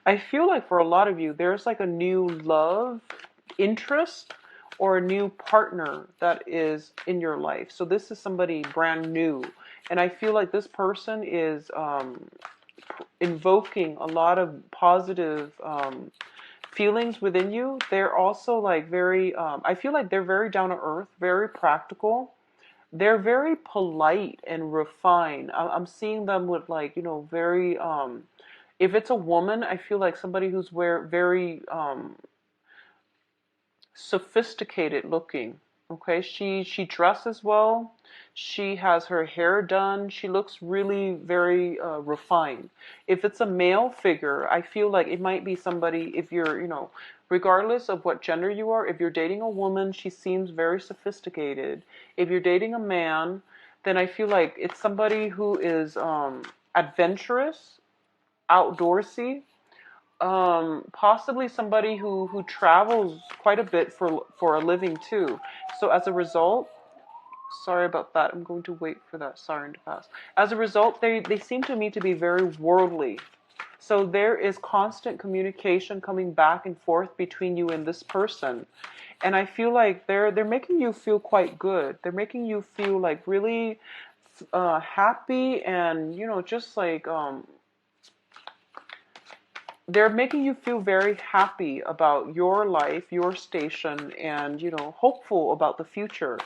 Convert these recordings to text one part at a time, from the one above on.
I feel like for a lot of you, there's like a new love interest or a new partner that is in your life. So this is somebody brand new. And I feel like this person is invoking a lot of positive feelings within you. They're also like very, I feel like they're very down to earth, very practical. They're very polite and refined. I'm seeing them with like, very, if it's a woman, I feel like somebody who's very sophisticated looking. Okay, she dresses well. She has her hair done. She looks really very refined. If it's a male figure, I feel like it might be somebody. If you're, regardless of what gender you are, if you're dating a woman, she seems very sophisticated. If you're dating a man, then I feel like it's somebody who is adventurous, outdoorsy, possibly somebody who travels quite a bit for a living too. So as a result, sorry about that. I'm going to wait for that siren to pass. As a result, they seem to me to be very worldly. So there is constant communication coming back and forth between you and this person. And I feel like they're making you feel quite good. They're making you feel like really happy and just like they're making you feel very happy about your life, your station, and, hopeful about the future.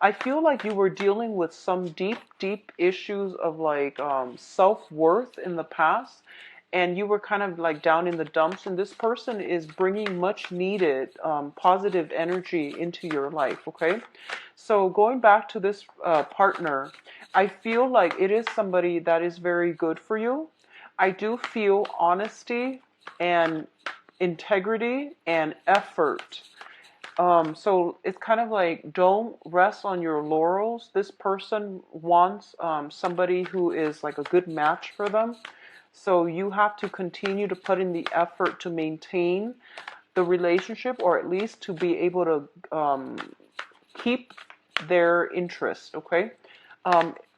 I feel like you were dealing with some deep issues of like self-worth in the past, and you were kind of like down in the dumps, and this person is bringing much needed positive energy into your life, okay? So going back to this partner, I feel like it is somebody that is very good for you. I do feel honesty and integrity and effort. So it's kind of like don't rest on your laurels. This person wants somebody who is like a good match for them. So you have to continue to put in the effort to maintain the relationship, or at least to be able to keep their interest, okay?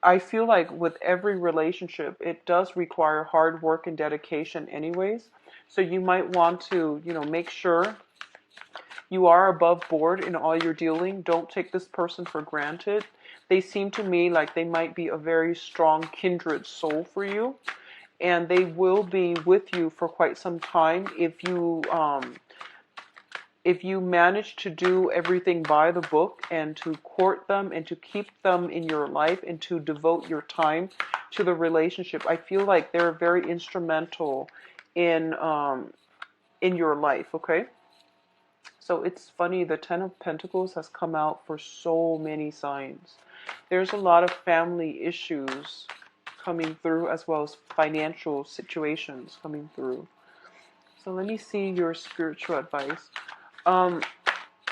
I feel like with every relationship, it does require hard work and dedication anyways. So you might want to, make sure you are above board in all your dealing. Don't take this person for granted. They seem to me like they might be a very strong kindred soul for you, and they will be with you for quite some time if you manage to do everything by the book and to court them and to keep them in your life and to devote your time to the relationship. I feel like they're very instrumental in your life, okay? So it's funny, the Ten of Pentacles has come out for so many signs. There's a lot of family issues coming through, as well as financial situations coming through. So let me see your spiritual advice. Um,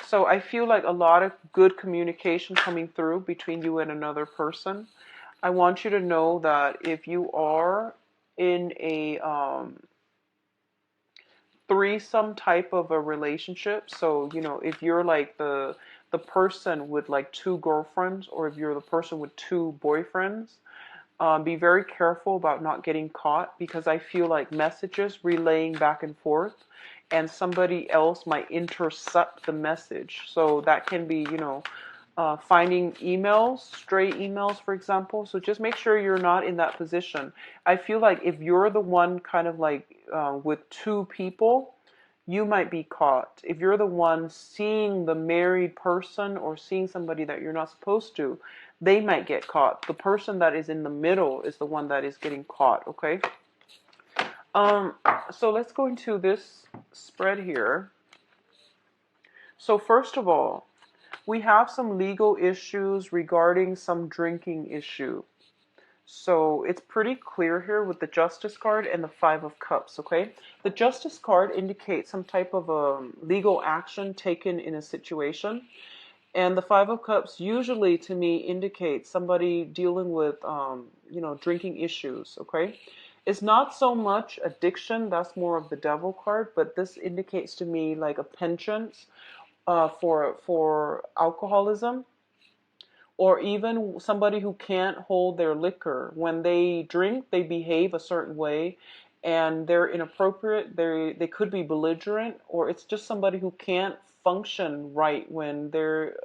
so I feel like a lot of good communication coming through between you and another person. I want you to know that if you are in a threesome type of a relationship, so if you're like the person with like two girlfriends, or if you're the person with two boyfriends, be very careful about not getting caught, because I feel like messages relaying back and forth, and somebody else might intercept the message. So that can be, finding emails, stray emails, for example. So just make sure you're not in that position. I feel like if you're the one kind of like with two people, you might be caught. If you're the one seeing the married person or seeing somebody that you're not supposed to, they might get caught. The person that is in the middle is the one that is getting caught, okay? So let's go into this spread here. So first of all, we have some legal issues regarding some drinking issue. So it's pretty clear here with the Justice card and the Five of Cups, okay? The Justice card indicates some type of legal action taken in a situation. And the Five of Cups usually, to me, indicates somebody dealing with, drinking issues, okay? It's not so much addiction, that's more of the Devil card, but this indicates to me like a penchant for alcoholism, or even somebody who can't hold their liquor. When they drink, they behave a certain way, and they're inappropriate. They could be belligerent, or it's just somebody who can't function right when they're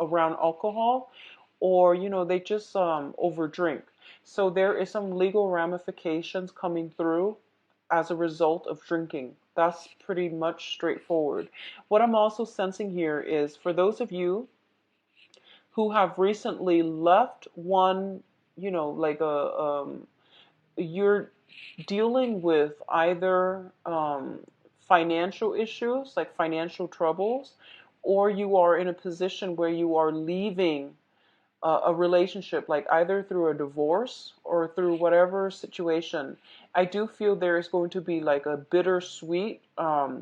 around alcohol, or they just overdrink. So there is some legal ramifications coming through as a result of drinking. That's pretty much straightforward. What I'm also sensing here is for those of you who have recently left one, like you're dealing with either financial issues, like financial troubles, or you are in a position where you are leaving a relationship, like either through a divorce or through whatever situation. I do feel there is going to be like a bittersweet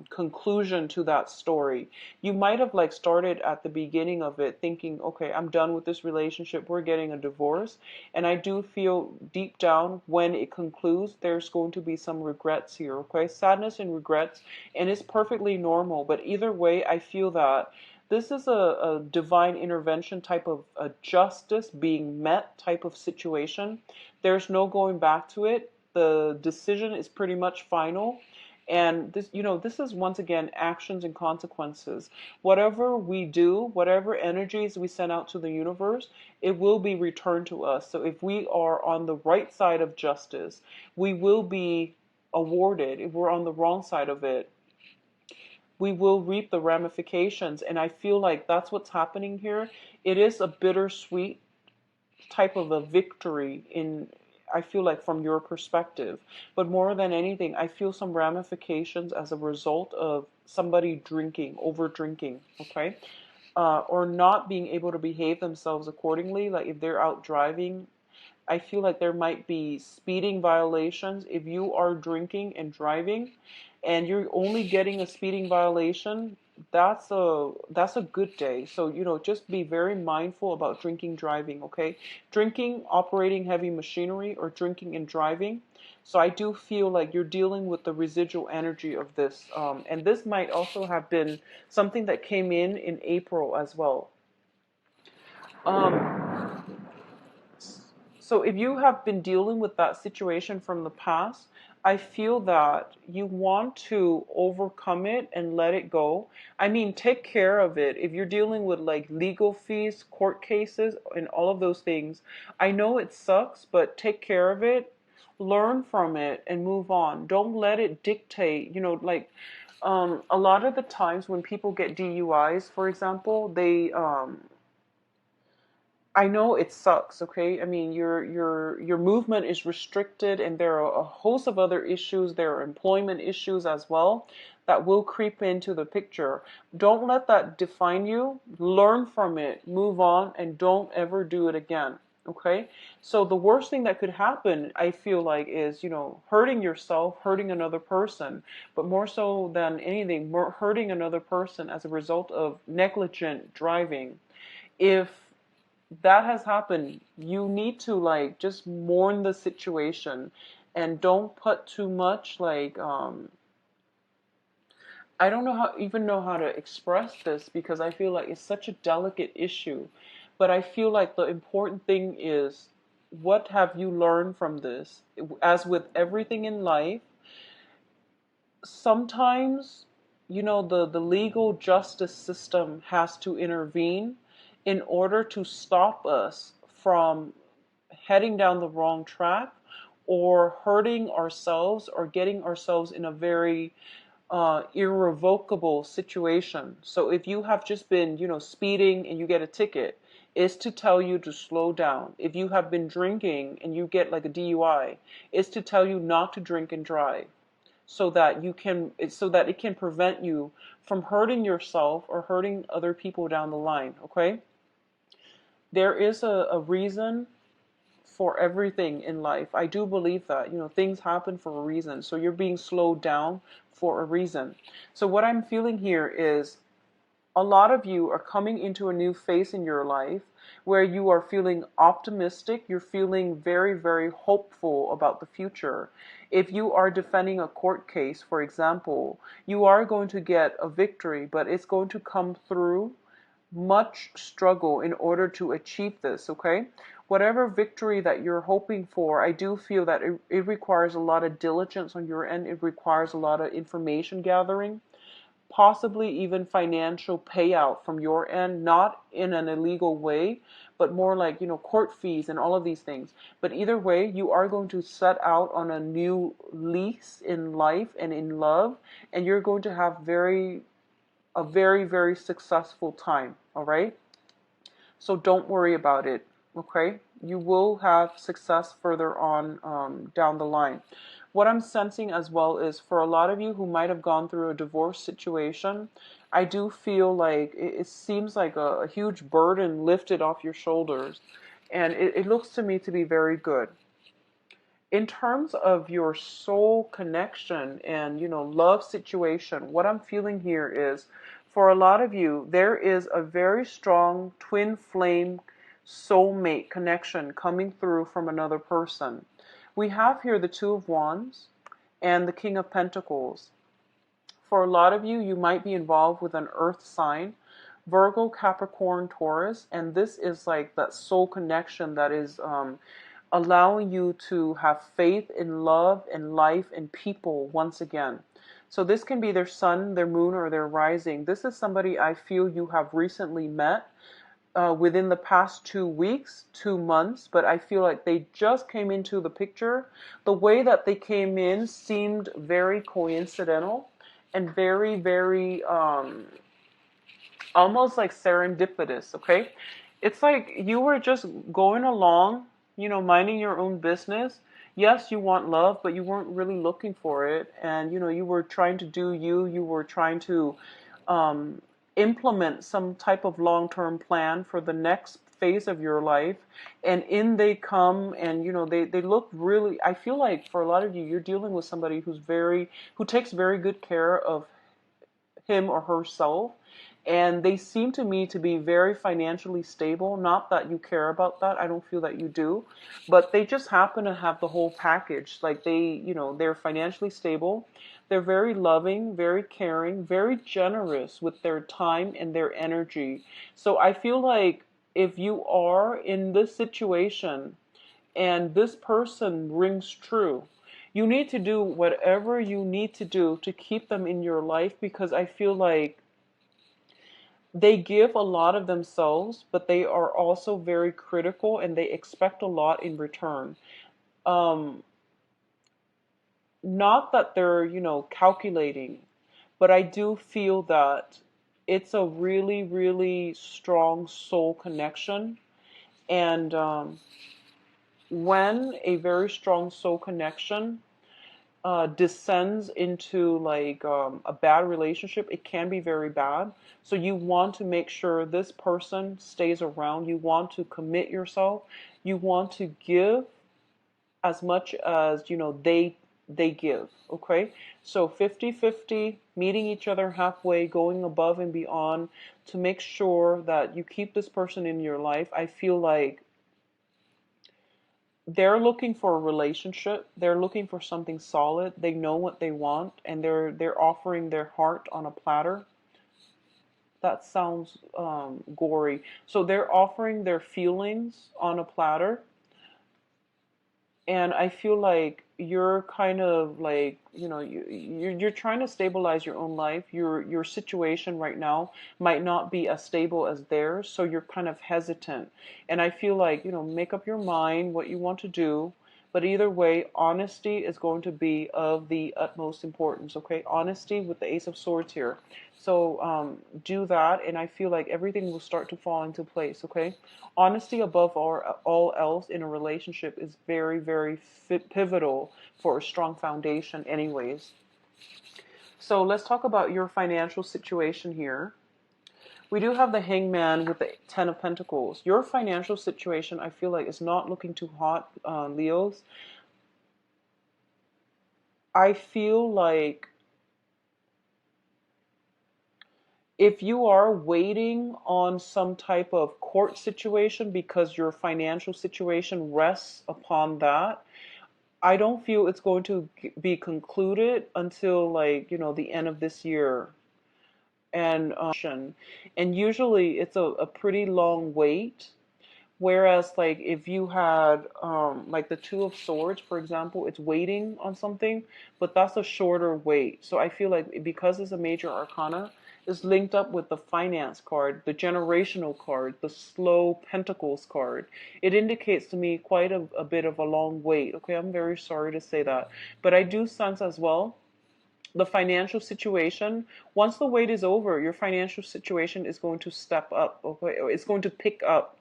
conclusion to that story. You might have like started at the beginning of it thinking, okay, I'm done with this relationship, we're getting a divorce. And I do feel deep down when it concludes, there's going to be some regrets here, okay? Sadness and regrets, and it's perfectly normal. But either way, I feel that this is a divine intervention type of a justice being met type of situation. There's no going back to it. The decision is pretty much final. And this is once again actions and consequences. Whatever we do, whatever energies we send out to the universe, it will be returned to us. So if we are on the right side of justice, we will be awarded. If we're on the wrong side of it, we will reap the ramifications. And I feel like that's what's happening here. It is a bittersweet type of a victory I feel like from your perspective. But more than anything, I feel some ramifications as a result of somebody drinking, over drinking, okay? Or not being able to behave themselves accordingly. Like if they're out driving, I feel like there might be speeding violations. If you are drinking and driving and you're only getting a speeding violation, that's a good day. So, just be very mindful about drinking, driving, okay? Drinking, operating heavy machinery, or drinking and driving. So I do feel like you're dealing with the residual energy of this. And this might also have been something that came in April as well. Um, So if you have been dealing with that situation from the past, I feel that you want to overcome it and let it go. I mean, take care of it. If you're dealing with like legal fees, court cases, and all of those things, I know it sucks, but take care of it, learn from it, and move on. Don't let it dictate, like a lot of the times when people get DUIs, for example, I know it sucks, okay? I mean, your movement is restricted, and there are a host of other issues. There are employment issues as well that will creep into the picture. Don't let that define you. Learn from it, move on, and don't ever do it again, okay? So the worst thing that could happen, I feel like, is, hurting yourself, hurting another person, but more so than anything, hurting another person as a result of negligent driving. If that has happened, you need to like just mourn the situation and don't put too much like I don't even know how to express this because I feel like it's such a delicate issue. But I feel like the important thing is, what have you learned from this? As with everything in life, sometimes, the legal justice system has to intervene in order to stop us from heading down the wrong track or hurting ourselves or getting ourselves in a very irrevocable situation. So if you have just been, speeding and you get a ticket, it's to tell you to slow down. If you have been drinking and you get like a DUI, it's to tell you not to drink and drive, so that it can prevent you from hurting yourself or hurting other people down the line, okay? There is a reason for everything in life. I do believe that, things happen for a reason. So you're being slowed down for a reason. So what I'm feeling here is a lot of you are coming into a new phase in your life where you are feeling optimistic. You're feeling very, very hopeful about the future. If you are defending a court case, for example, you are going to get a victory, but it's going to come through much struggle in order to achieve this, okay? whatever victory that you're hoping for, I do feel that it requires a lot of diligence on your end. It requires a lot of information gathering, possibly even financial payout from your end, not in an illegal way, but more like, court fees and all of these things. But either way, you are going to set out on a new lease in life and in love, and you're going to have a very, very successful time, all right? So don't worry about it, okay? You will have success further on down the line. What I'm sensing as well is for a lot of you who might have gone through a divorce situation, I do feel like it seems like a huge burden lifted off your shoulders. And it looks to me to be very good. In terms of your soul connection and, love situation, what I'm feeling here is for a lot of you, there is a very strong twin flame soulmate connection coming through from another person. We have here the Two of Wands and the King of Pentacles. For a lot of you, you might be involved with an earth sign, Virgo, Capricorn, Taurus, and this is like that soul connection that is allowing you to have faith in love and life and people once again. So this can be their sun, their moon, or their rising. This is somebody I feel you have recently met within the past 2 weeks, 2 months, but I feel like they just came into the picture. The way that they came in seemed very coincidental and very, very almost like serendipitous, okay? It's like you were just going along, minding your own business. Yes, you want love, but you weren't really looking for it. And, you were trying to do you were trying to um, implement some type of long-term plan for the next phase of your life. And in they come and, they look really, I feel like for a lot of you, you're dealing with somebody who takes very good care of him or herself. And they seem to me to be very financially stable. Not that you care about that. I don't feel that you do. But they just happen to have the whole package. Like they're financially stable. They're very loving, very caring, very generous with their time and their energy. So I feel like if you are in this situation and this person rings true, you need to do whatever you need to do to keep them in your life, because I feel like they give a lot of themselves, but they are also very critical and they expect a lot in return. Um, Not that they're, calculating, but I do feel that it's a really, really strong soul connection. And when a very strong soul connection descends into like a bad relationship, it can be very bad. So you want to make sure this person stays around. You want to commit yourself. You want to give as much as they give. Okay, so 50-50, meeting each other halfway, going above and beyond to make sure that you keep this person in your life. I feel like they're looking for a relationship. They're looking for something solid. They know what they want, and they're offering their heart on a platter. That sounds gory. So they're offering their feelings on a platter, and I feel like you're kind of like, you're trying to stabilize your own life. Your situation right now might not be as stable as theirs, so you're kind of hesitant. And I feel like, make up your mind what you want to do. But either way, honesty is going to be of the utmost importance, okay? Honesty with the Ace of Swords here. So do that, and I feel like everything will start to fall into place, okay? Honesty above all else in a relationship is very, very pivotal for a strong foundation anyways. So let's talk about your financial situation here. We do have the Hangman with the Ten of Pentacles. Your financial situation, I feel like, is not looking too hot, Leos. I feel like if you are waiting on some type of court situation because your financial situation rests upon that, I don't feel it's going to be concluded until like, the end of this year. And usually it's a pretty long wait. Whereas, like, if you had, like the Two of Swords, for example, it's waiting on something, but that's a shorter wait. So I feel like because it's a major arcana, it's linked up with the finance card, the generational card, the slow pentacles card. It indicates to me quite a bit of a long wait. Okay, I'm very sorry to say that. But I do sense as well the financial situation, once the wait is over, your financial situation is going to step up, okay? Or it's going to pick up.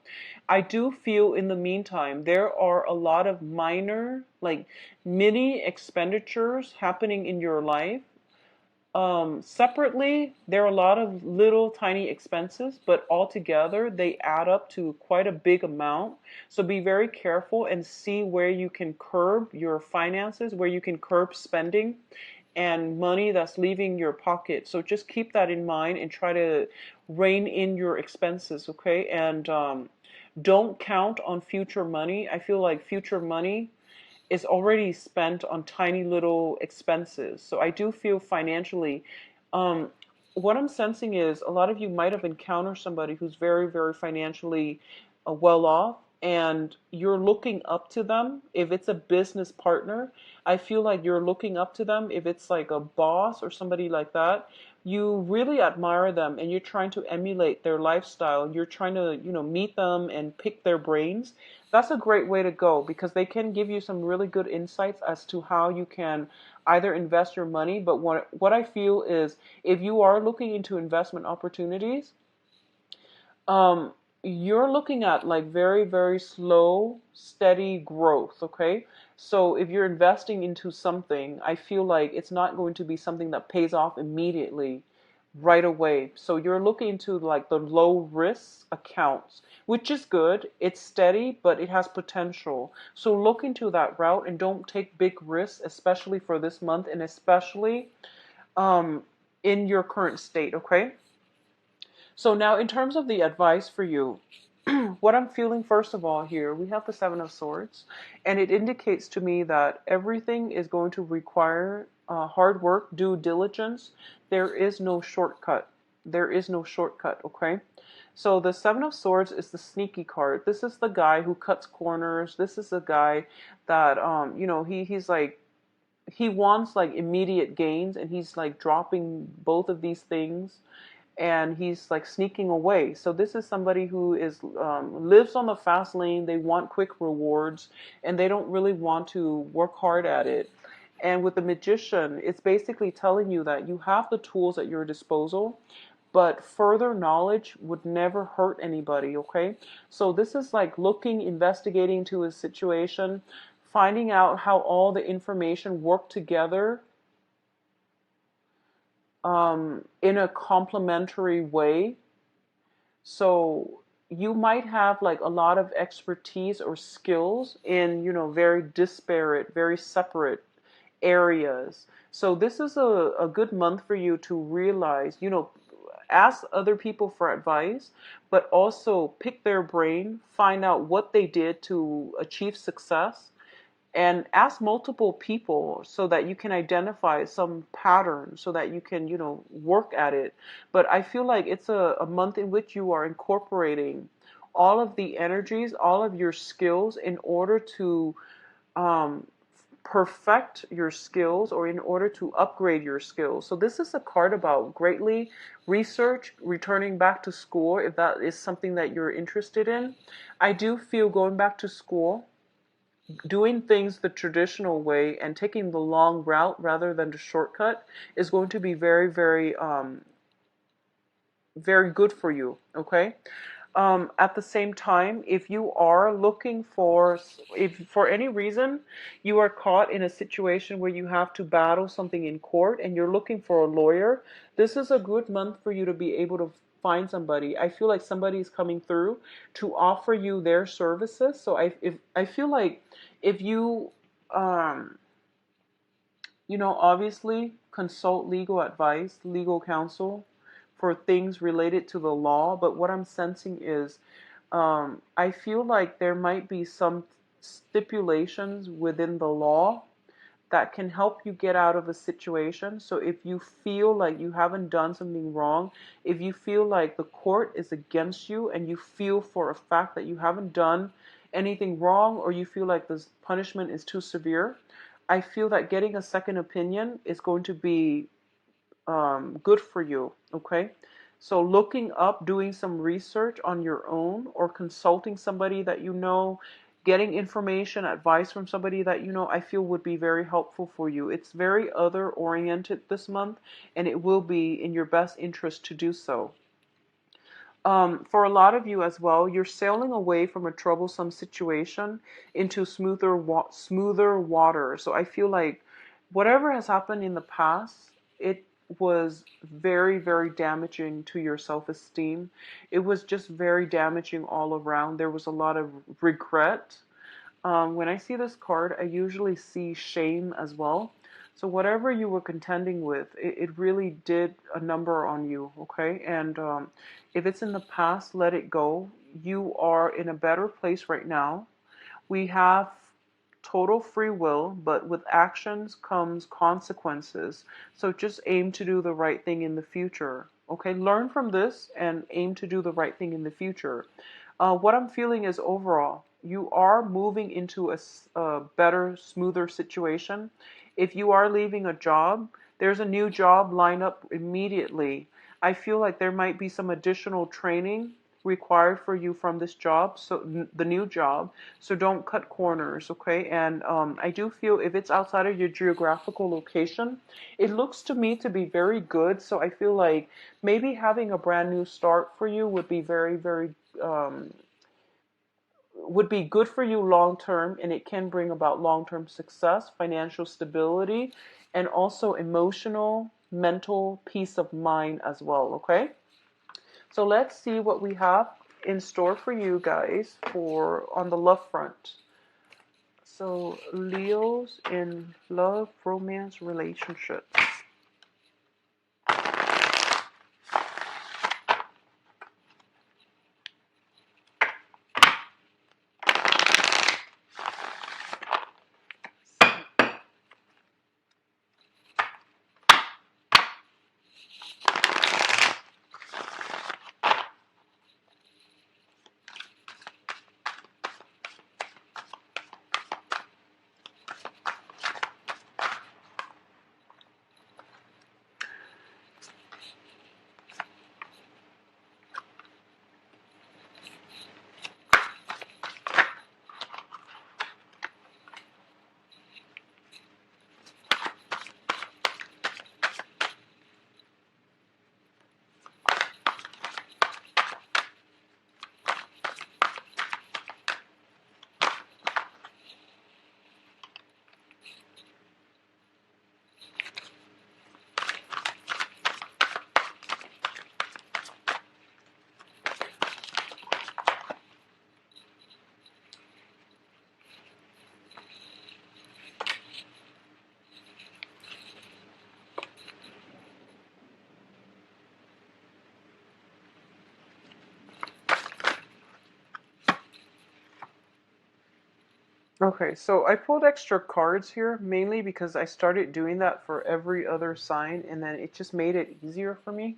I do feel in the meantime, there are a lot of minor, like mini expenditures happening in your life. Separately, there are a lot of little tiny expenses, but altogether they add up to quite a big amount. So be very careful and see where you can curb your finances, where you can curb spending and money that's leaving your pocket. So just keep that in mind and try to rein in your expenses, okay? And don't count on future money. I feel like future money is already spent on tiny little expenses. So I do feel financially, um, what I'm sensing is a lot of you might have encountered somebody who's very, very financially well off, and you're looking up to them. If it's a business partner, I feel like you're looking up to them. If it's like a boss or somebody like that, you really admire them and you're trying to emulate their lifestyle. You're trying to, meet them and pick their brains. That's a great way to go because they can give you some really good insights as to how you can either invest your money. But what I feel is if you are looking into investment opportunities, um, you're looking at like very, very slow, steady growth, okay? So if you're investing into something, I feel like it's not going to be something that pays off immediately right away. So you're looking into like the low risk accounts, which is good. It's steady, but it has potential. So look into that route and don't take big risks, especially for this month and especially um, in your current state, okay? So now in terms of the advice for you, what I'm feeling first of all here, we have the Seven of Swords, and it indicates to me that everything is going to require hard work, due diligence. There is no shortcut. There is no shortcut, okay? So the Seven of Swords is the sneaky card. This is the guy who cuts corners. This is the guy that, he's like, he wants like immediate gains and he's like dropping both of these things and he's like sneaking away. So this is somebody who is lives on the fast lane. They want quick rewards, and they don't really want to work hard at it. And with the magician, it's basically telling you that you have the tools at your disposal, but further knowledge would never hurt anybody. Okay, so this is like looking, investigating to a situation, finding out how all the information work together in a complementary way. So you might have like a lot of expertise or skills in, very disparate, very separate areas. So this is a good month for you to realize, ask other people for advice, but also pick their brain, find out what they did to achieve success, and ask multiple people so that you can identify some patterns so that you can work at it. But I feel like it's a month in which you are incorporating all of the energies, all of your skills in order to um, perfect your skills or in order to upgrade your skills. So this is a card about greatly research, returning back to school if that is something that you're interested in. I do feel going back to school, doing things the traditional way and taking the long route rather than the shortcut is going to be very, very, very good for you. Okay. At the same time, if you are looking for, if for any reason you are caught in a situation where you have to battle something in court and you're looking for a lawyer, this is a good month for you to be able to find somebody. I feel like somebody is coming through to offer you their services. So I feel like if you, um, obviously consult legal advice, legal counsel for things related to the law. But what I'm sensing is I feel like there might be some stipulations within the law that can help you get out of a situation. So if you feel like you haven't done something wrong, if you feel like the court is against you and you feel for a fact that you haven't done anything wrong, or you feel like this punishment is too severe, I feel that getting a second opinion is going to be good for you, okay? So looking up, doing some research on your own, or consulting somebody that you know, getting information, advice from somebody that you know, I feel would be very helpful for you. It's very other oriented this month, and it will be in your best interest to do so. For a lot of you as well, you're sailing away from a troublesome situation into smoother water. So I feel like whatever has happened in the past, it was very, very damaging to your self-esteem. It was just very damaging all around. There was a lot of regret. When I see this card, I usually see shame as well. So whatever you were contending with, it really did a number on you, okay? And if it's in the past, let it go. You are in a better place right now. We have total free will, but with actions comes consequences. So just aim to do the right thing in the future. Okay, learn from this and aim to do the right thing in the future. What I'm feeling is overall, you are moving into a better, smoother situation. If you are leaving a job, there's a new job lined up immediately. I feel like there might be some additional training required for you from this job, so the new job. So don't cut corners, okay? And I do feel if it's outside of your geographical location, it looks to me to be very good. So I feel like maybe having a brand new start for you would be very, very would be good for you long term, and it can bring about long term success, financial stability, and also emotional, mental peace of mind as well, okay? So let's see what we have in store for you guys for on the love front. So Leos in love, romance, relationships. Okay, so I pulled extra cards here mainly because I started doing that for every other sign, and then it just made it easier for me.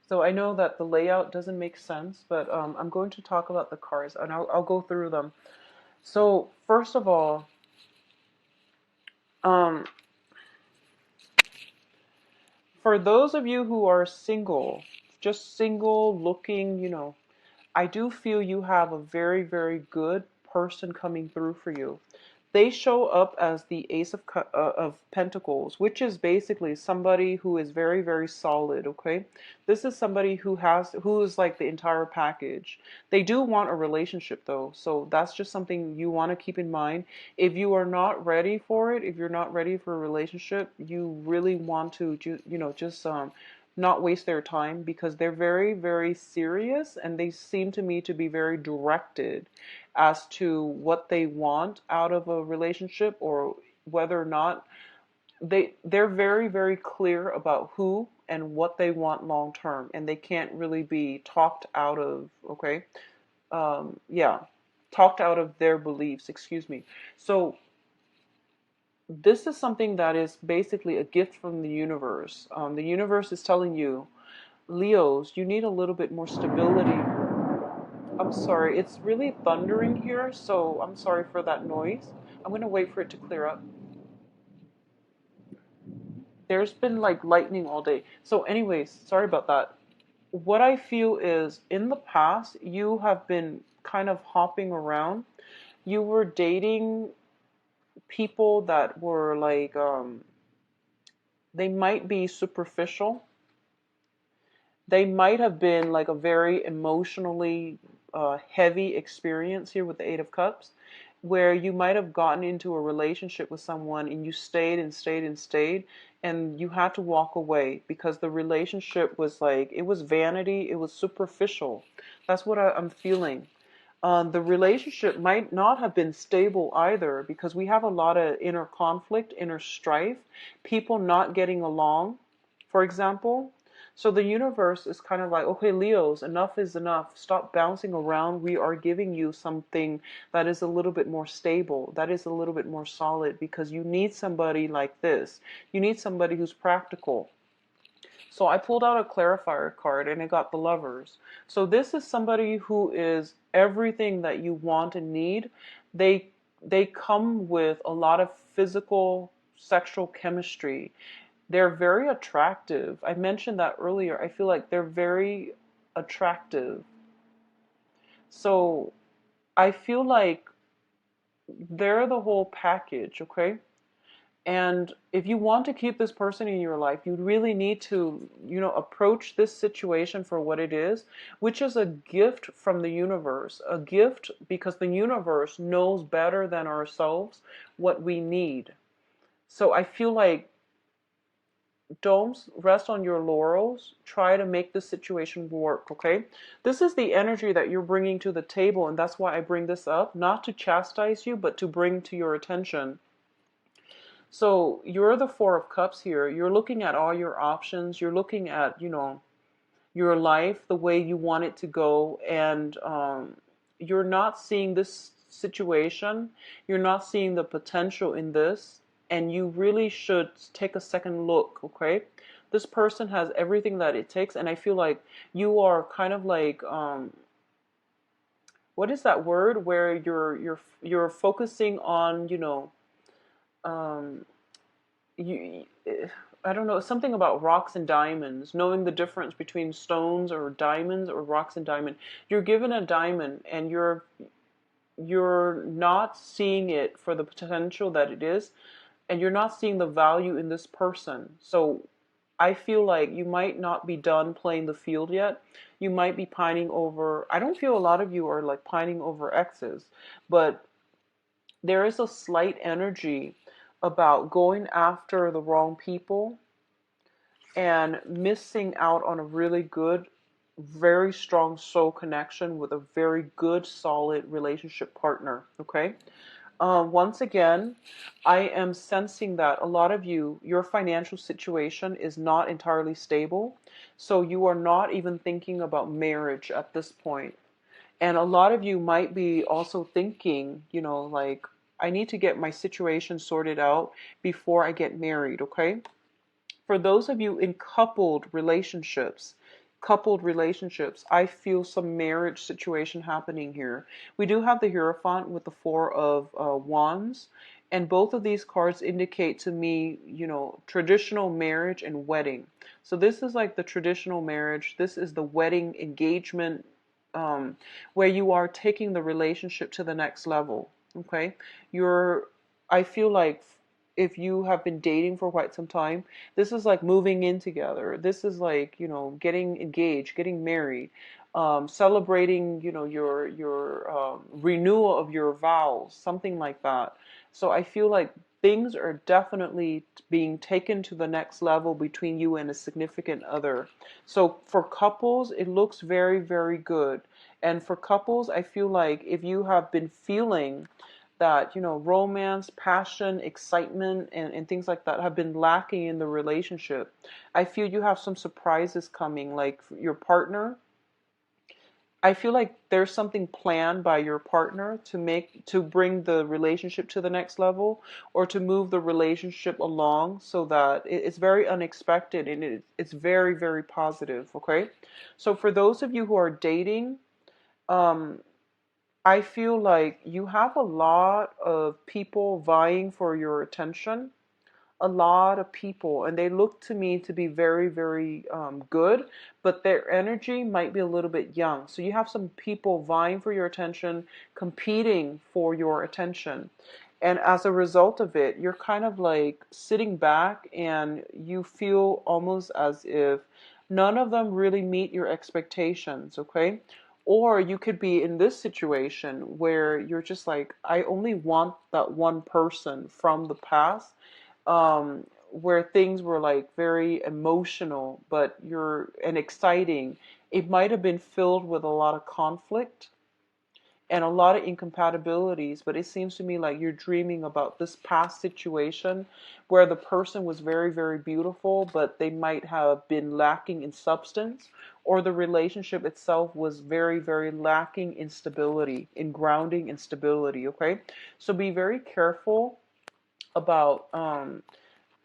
So I know that the layout doesn't make sense, but I'm going to talk about the cards, and I'll go through them. So first of all, um, for those of you who are single, just single looking, I do feel you have a very, very good person coming through for you. They show up as the Ace of Pentacles, which is basically somebody who is very, very solid, okay? This is somebody who is like the entire package. They do want a relationship though, so that's just something you want to keep in mind. If you are not ready for it, if you're not ready for a relationship, you really want to, just not waste their time, because they're very, very serious, and they seem to me to be very directed as to what they want out of a relationship, or whether or not they're very, very clear about who and what they want long term, and they can't really be talked out of, okay? Yeah, talked out of their beliefs, excuse me. So This is something that is basically a gift from the universe. The universe is telling you, Leos, you need a little bit more stability. I'm sorry, it's really thundering here, so I'm sorry for that noise. I'm going to wait for it to clear up. There's been like lightning all day. So, anyways, sorry about that. What I feel is in the past, you have been kind of hopping around. You were dating people that were like, they might be superficial. They might have been like a very emotionally heavy experience here with the Eight of Cups, where you might have gotten into a relationship with someone and you stayed and stayed and stayed, and you had to walk away because the relationship was like, it was vanity, it was superficial. That's what I'm feeling. The relationship might not have been stable either because we have a lot of inner conflict, inner strife, people not getting along, for example. So the universe is kind of like, okay, Leos, enough is enough. Stop bouncing around. We are giving you something that is a little bit more stable, that is a little bit more solid, because you need somebody like this. You need somebody who's practical. So I pulled out a clarifier card and it got the Lovers. So this is somebody who is everything that you want and need. They they come with a lot of physical sexual chemistry. They're very attractive. I mentioned that earlier. I feel like they're very attractive. So I feel like they're the whole package, okay? And if you want to keep this person in your life, you really need to, approach this situation for what it is, which is a gift from the universe. A gift because the universe knows better than ourselves what we need. So I feel like don't rest on your laurels. Try to make the situation work, okay? This is the energy that you're bringing to the table, and that's why I bring this up, not to chastise you, but to bring to your attention. So you're the Four of Cups here. You're looking at all your options. You're looking at, your life, the way you want it to go, and you're not seeing this situation. You're not seeing the potential in this, and you really should take a second look, okay? This person has everything that it takes, and I feel like you are kind of like, what is that word where you're focusing on, um, you I don't know, something about rocks and diamonds, knowing the difference between stones or diamonds or rocks and diamond. You're given a diamond and you're not seeing it for the potential that it is, and you're not seeing the value in this person. So I feel like you might not be done playing the field yet. You might be pining over, I don't feel a lot of you are like pining over exes, but there is a slight energy about going after the wrong people and missing out on a really good, very strong soul connection with a very good, solid relationship partner. Okay. Once again, I am sensing that a lot of you, your financial situation is not entirely stable. So you are not even thinking about marriage at this point. And a lot of you might be also thinking, like, I need to get my situation sorted out before I get married, okay? For those of you in coupled relationships, I feel some marriage situation happening here. We do have the Hierophant with the Four of Wands, and both of these cards indicate to me, traditional marriage and wedding. So this is like the traditional marriage. This is the wedding engagement, where you are taking the relationship to the next level. Okay, I feel like if you have been dating for quite some time, this is like moving in together. This is like, getting engaged, getting married, celebrating, your renewal of your vows, something like that. So I feel like things are definitely being taken to the next level between you and a significant other. So for couples, it looks very, very good. And for couples, I feel like if you have been feeling that, romance, passion, excitement, and things like that have been lacking in the relationship, I feel you have some surprises coming. Like your partner, I feel like there's something planned by your partner to bring the relationship to the next level, or to move the relationship along, so that it's very unexpected, and it's very, very positive. Okay. So for those of you who are dating, um, I feel like you have a lot of people vying for your attention, a lot of people, and they look to me to be very, very good, but their energy might be a little bit young. So you have some people vying for your attention, competing for your attention. And as a result of it, you're kind of like sitting back, and you feel almost as if none of them really meet your expectations, okay? Or you could be in this situation where you're just like, I only want that one person from the past, where things were like very emotional, but you're and exciting. It might have been filled with a lot of conflict and a lot of incompatibilities, but it seems to me like you're dreaming about this past situation where the person was very, very beautiful, but they might have been lacking in substance, or the relationship itself was very, very lacking in stability, in grounding and stability, okay? So be very careful about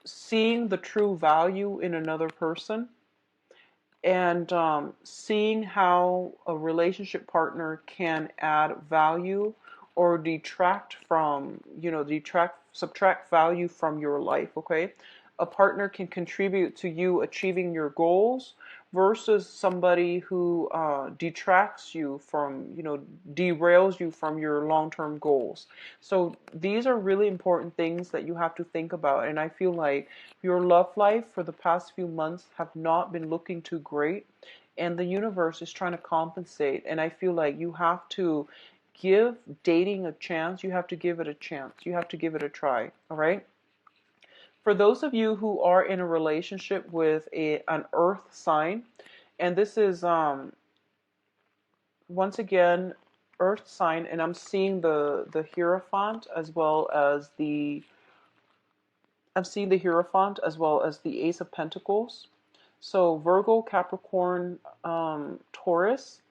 seeing the true value in another person, and seeing how a relationship partner can add value or detract from, subtract value from your life, okay? A partner can contribute to you achieving your goals versus somebody who detracts you from, derails you from your long-term goals. So these are really important things that you have to think about. And I feel like your love life for the past few months have not been looking too great, and the universe is trying to compensate. And I feel like you have to give dating a chance. You have to give it a chance. You have to give it a try. All right. For those of you who are in a relationship with an earth sign, and this is once again earth sign, and I'm seeing the Hierophant as well as the Ace of Pentacles. So Virgo, Capricorn, Taurus,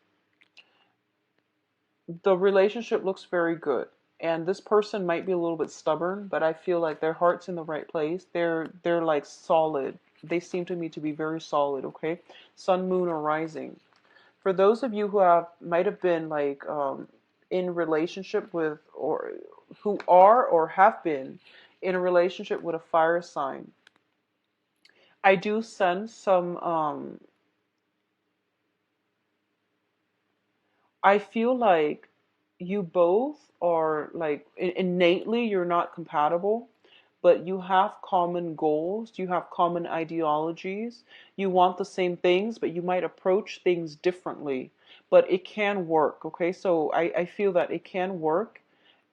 the relationship looks very good. And this person might be a little bit stubborn, but I feel like their heart's in the right place. They're like solid. They seem to me to be very solid, okay? Sun, moon, or rising. For those of you who might have been like in relationship with, or who are or have been in a relationship with a fire sign, I do sense some I feel like you both are like innately you're not compatible, but you have common goals, you have common ideologies, you want the same things, but you might approach things differently. But it can work, okay? So I feel that it can work,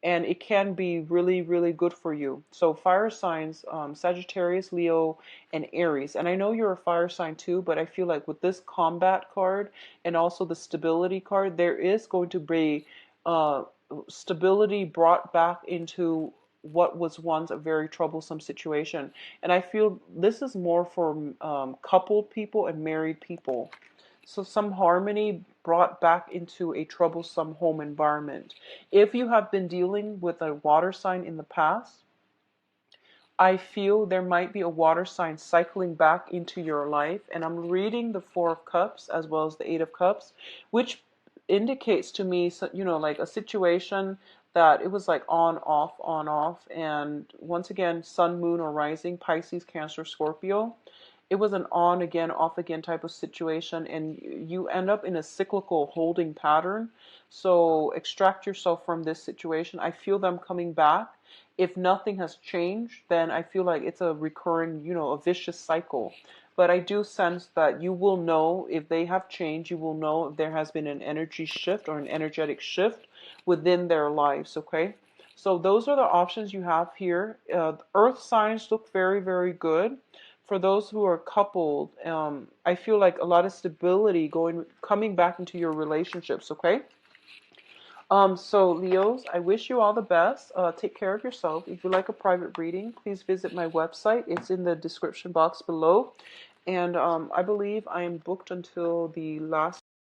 and it can be really, really good for you. So fire signs, Sagittarius, Leo, and Aries. And I know you're a fire sign too, but I feel like with this combat card and also the stability card, there is going to be uh, stability brought back into what was once a very troublesome situation. And I feel this is more for coupled people and married people. So some harmony brought back into a troublesome home environment. If you have been dealing with a water sign in the past, I feel there might be a water sign cycling back into your life. And I'm reading the Four of Cups as well as the Eight of Cups, which indicates to me, like a situation that it was like on, off, on, off. And once again, sun, moon, or rising, Pisces, Cancer, Scorpio. It was an on again, off again type of situation, and you end up in a cyclical holding pattern. So extract yourself from this situation. I feel them coming back. If nothing has changed, then I feel like it's a recurring, a vicious cycle. But I do sense that you will know if they have changed. You will know if there has been an energy shift or an energetic shift within their lives, okay? So those are the options you have here. Earth signs look very, very good. For those who are coupled, I feel like a lot of stability coming back into your relationships, okay? So Leos, I wish you all the best. Take care of yourself. If you'd like a private reading, please visit my website. It's in the description box below. And I believe I am booked until the last